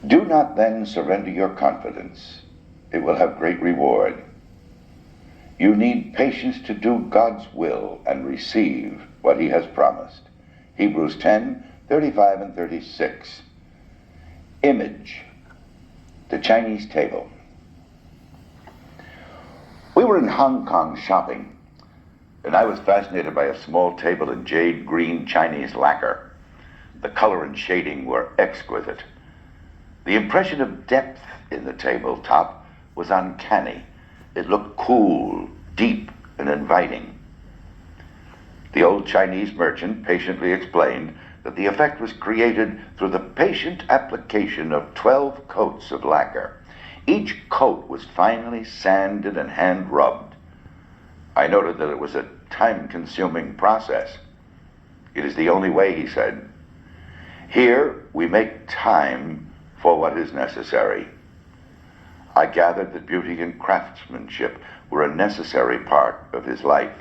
Do not then surrender your confidence. It will have great reward. You need patience to do God's will and receive what he has promised. Hebrews 10:35 and 36. Image, the Chinese table. We were in Hong Kong shopping, and I was fascinated by a small table in jade green Chinese lacquer. The color and shading were exquisite. The impression of depth in the tabletop was uncanny. It looked cool, deep, and inviting. The old Chinese merchant patiently explained that the effect was created through the patient application of 12 coats of lacquer. Each coat was finely sanded and hand-rubbed. I noted that it was a time-consuming process. It is the only way, he said. Here we make time for what is necessary. I gathered that beauty and craftsmanship were a necessary part of his life.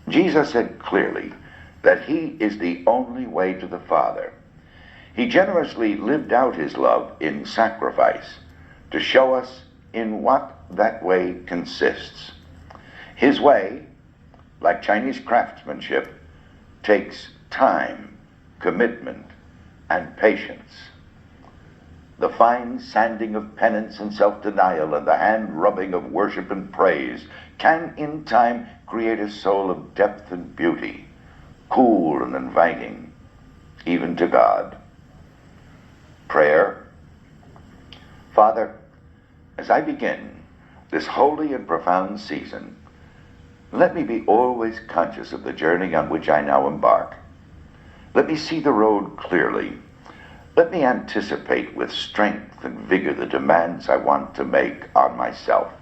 Jesus said clearly that he is the only way to the Father. He generously lived out his love in sacrifice to show us in what that way consists. His way, like Chinese craftsmanship, takes time, commitment, and patience. The fine sanding of penance and self-denial and the hand-rubbing of worship and praise can in time create a soul of depth and beauty, cool and inviting, even to God. Prayer. Father, as I begin this holy and profound season, let me be always conscious of the journey on which I now embark. Let me see the road clearly. Let me anticipate with strength and vigor the demands I want to make on myself.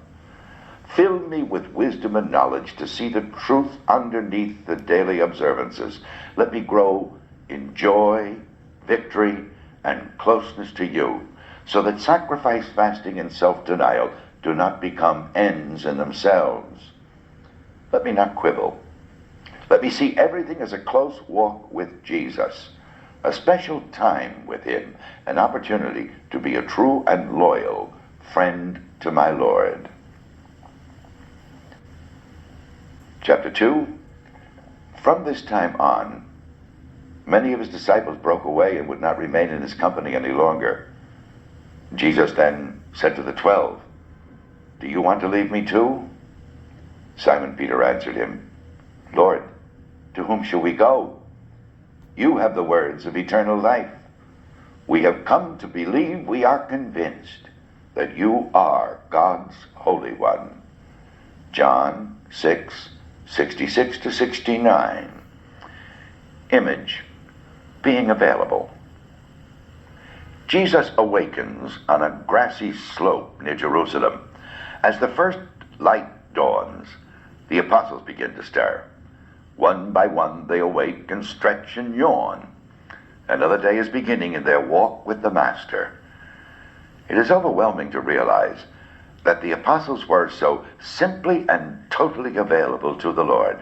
Fill me with wisdom and knowledge to see the truth underneath the daily observances. Let me grow in joy, victory, and closeness to you, so that sacrifice, fasting, and self-denial do not become ends in themselves. Let me not quibble. Let me see everything as a close walk with Jesus, a special time with him, an opportunity to be a true and loyal friend to my Lord. Chapter 2. From this time on, many of his disciples broke away and would not remain in his company any longer. Jesus then said to the 12, "Do you want to leave me too?" Simon Peter answered him, "Lord, to whom shall we go? You have the words of eternal life. We have come to believe, we are convinced that you are God's Holy One." John 6:66 to 69. Image, being available. Jesus awakens on a grassy slope near Jerusalem. As the first light dawns, the apostles begin to stir. One by one they awake and stretch and yawn. Another day is beginning in their walk with the Master. It is overwhelming to realize that the apostles were so simply and totally available to the Lord.